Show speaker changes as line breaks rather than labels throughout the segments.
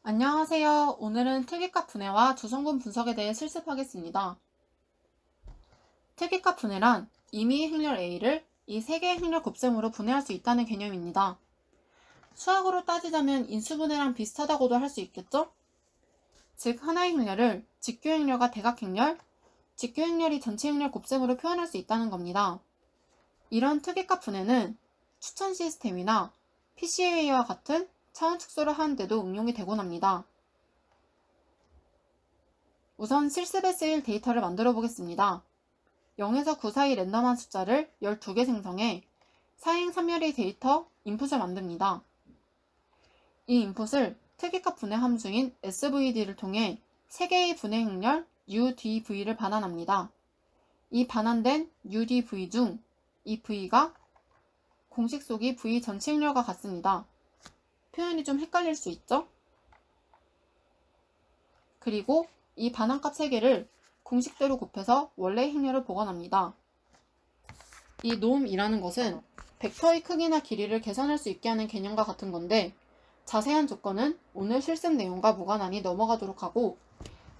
안녕하세요. 오늘은 특이값 분해와 주성분 분석에 대해 실습하겠습니다. 특이값 분해란 임의의 행렬 A를 이 세 개의 행렬 곱셈으로 분해할 수 있다는 개념입니다. 수학으로 따지자면 인수분해랑 비슷하다고도 할 수 있겠죠? 즉, 하나의 행렬을 직교행렬과 대각행렬, 직교행렬이 전체 행렬 곱셈으로 표현할 수 있다는 겁니다. 이런 특이값 분해는 추천 시스템이나 PCA와 같은 차원 축소를 하는 데도 응용이 되곤 합니다. 우선 실습에 쓰일 데이터를 만들어 보겠습니다. 0에서 9 사이 랜덤한 숫자를 12개 생성해 4행 3열의 데이터 인풋을 만듭니다. 이 인풋을 특이값 분해 함수인 SVD를 통해 3개의 분해 행렬 UDV를 반환합니다. 이 반환된 UDV 중 이 V가 공식 속이 V 전체 행렬과 같습니다. 표현이 좀 헷갈릴 수 있죠? 그리고 이 반환값 3개를 공식대로 곱해서 원래 행렬을 보관합니다. 이 놈이라는 것은 벡터의 크기나 길이를 계산할 수 있게 하는 개념과 같은 건데 자세한 조건은 오늘 실습 내용과 무관하니 넘어가도록 하고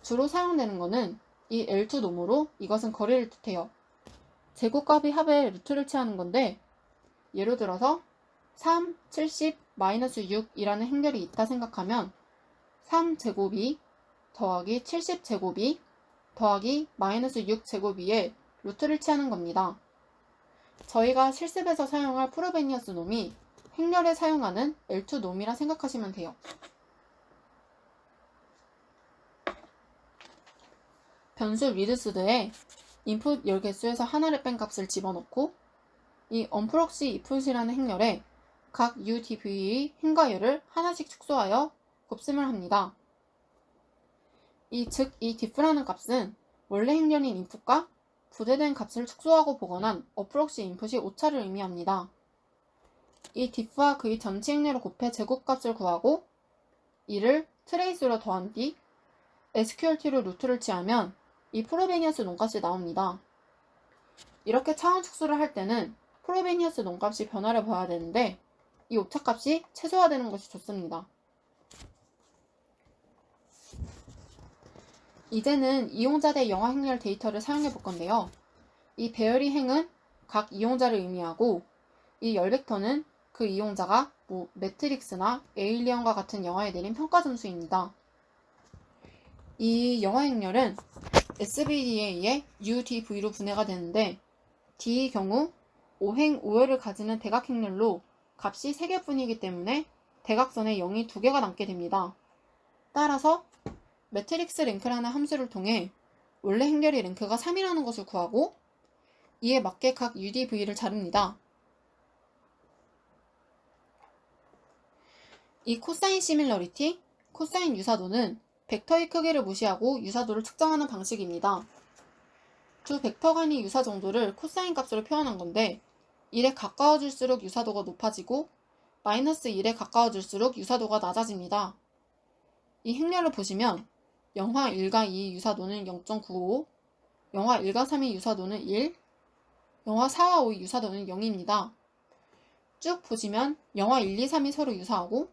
주로 사용되는 것은 이 L2 놈으로 이것은 거리를 뜻해요. 제곱값의 합에 루트를 취하는 건데 예를 들어서 3, 70, 마이너스 6이라는 행렬이 있다 생각하면 3제곱이 더하기 70제곱이 더하기 마이너스 6제곱이에 루트를 취하는 겁니다. 저희가 실습에서 사용할 프로베니어스 놈이 행렬에 사용하는 L2 놈이라 생각하시면 돼요. 변수 리드스드에 인풋 10개수에서 하나를 뺀 값을 집어넣고 이 언프록시 이풋이라는 행렬에 각 UDV의 행과열을 하나씩 축소하여 곱셈을 합니다. 이 diff라는 값은 원래 행렬인 인풋과 부재된 값을 축소하고 복원한 어프록시 인풋이 오차를 의미합니다. 이 diff와 그의 전체 행렬을 곱해 제곱값을 구하고 이를 트레이스로 더한 뒤 SQRT로 루트를 취하면 이 프로베니어스 놈값이 나옵니다. 이렇게 차원 축소를 할 때는 프로베니어스 놈값이 변화를 봐야 되는데 이 오차값이 최소화되는 것이 좋습니다. 이제는 이용자 대 영화 행렬 데이터를 사용해 볼 건데요. 이 배열이 행은 각 이용자를 의미하고 이 열벡터는 그 이용자가 매트릭스나 에일리언과 같은 영화에 내린 평가 점수입니다. 이 영화 행렬은 SVD에 의해 UDV로 분해가 되는데 D의 경우 5행 5열을 가지는 대각 행렬로 값이 3개뿐이기 때문에 대각선에 0이 2개가 남게 됩니다. 따라서 매트릭스 랭크라는 함수를 통해 원래 행렬의 랭크가 3이라는 것을 구하고 이에 맞게 각 UDV를 자릅니다. 이 코사인 시밀러리티, 코사인 유사도는 벡터의 크기를 무시하고 유사도를 측정하는 방식입니다. 두 벡터 간의 유사 정도를 코사인 값으로 표현한 건데 1에 가까워질수록 유사도가 높아지고 마이너스 1에 가까워질수록 유사도가 낮아집니다. 이 행렬을 보시면 영화 1과 2의 유사도는 0.95, 영화 1과 3의 유사도는 1, 영화 4와 5의 유사도는 0입니다. 쭉 보시면 영화 1, 2, 3이 서로 유사하고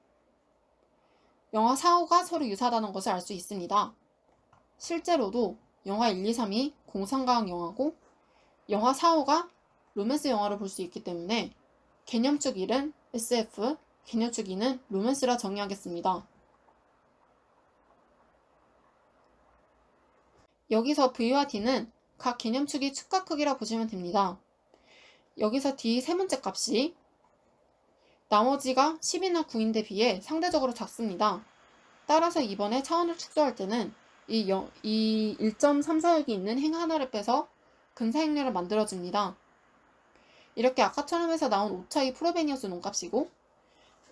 영화 4, 5가 서로 유사하다는 것을 알 수 있습니다. 실제로도 영화 1, 2, 3이 공상과학 영화고 영화 4, 5가 로맨스 영화로 볼 수 있기 때문에 개념축 1은 SF, 개념축 2는 로맨스라 정의하겠습니다. 여기서 V와 D는 각 개념축의 축과 크기라 보시면 됩니다. 여기서 D의 세 번째 값이 나머지가 10이나 9인데 비해 상대적으로 작습니다. 따라서 이번에 차원을 축소할 때는 이 1.34역이 있는 행 하나를 빼서 근사 행렬을 만들어줍니다. 이렇게 아까처럼 해서 나온 오차의 프로베니어스 놈값이고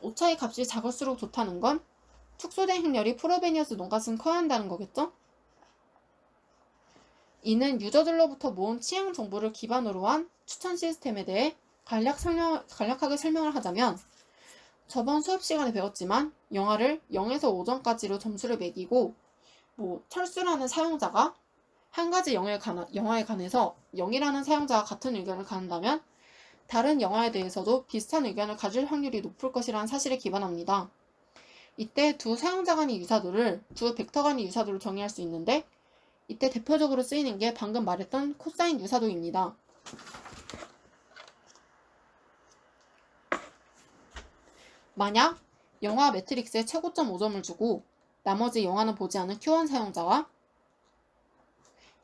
오차의 값이 작을수록 좋다는 건 축소된 행렬이 프로베니어스 놈값은 커야 한다는 거겠죠? 이는 유저들로부터 모은 취향 정보를 기반으로 한 추천 시스템에 대해 간략하게 설명을 하자면 저번 수업 시간에 배웠지만 영화를 0에서 5점까지로 점수를 매기고 철수라는 사용자가 한 가지 영화에 관해서 0이라는 사용자와 같은 의견을 갖는다면 다른 영화에 대해서도 비슷한 의견을 가질 확률이 높을 것이라는 사실에 기반합니다. 이때 두 사용자 간의 유사도를 두 벡터 간의 유사도로 정의할 수 있는데 이때 대표적으로 쓰이는 게 방금 말했던 코사인 유사도입니다. 만약 영화 매트릭스에 최고점 5점을 주고 나머지 영화는 보지 않은 Q1 사용자와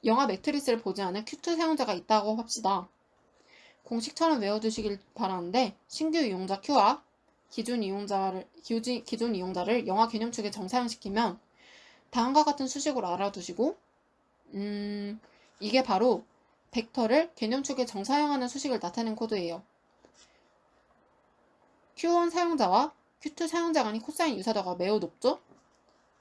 영화 매트릭스를 보지 않은 Q2 사용자가 있다고 합시다. 공식처럼 외워두시길 바라는데 신규 이용자 Q와 기존 이용자를 영화 개념축에 정사용시키면 다음과 같은 수식으로 알아두시고 이게 바로 벡터를 개념축에 정사용하는 수식을 나타낸 코드예요. Q1 사용자와 Q2 사용자 간의 코사인 유사도가 매우 높죠?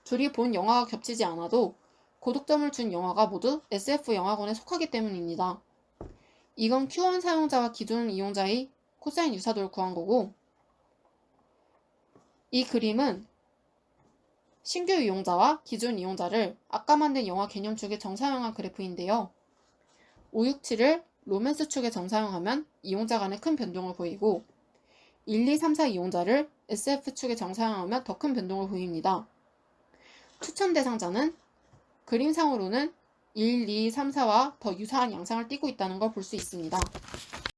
둘이 본 영화가 겹치지 않아도 고득점을 준 영화가 모두 SF 영화권에 속하기 때문입니다. 이건 Q1 사용자와 기존 이용자의 코사인 유사도를 구한 거고 이 그림은 신규 이용자와 기존 이용자를 아까 만든 영화 개념축에 정사용한 그래프인데요. 567을 로맨스 축에 정사용하면 이용자 간의 큰 변동을 보이고 1, 2, 3, 4 이용자를 SF 축에 정사용하면 더 큰 변동을 보입니다. 추천 대상자는 그림상으로는 1, 2, 3, 4와 더 유사한 양상을 띠고 있다는 걸 볼 수 있습니다.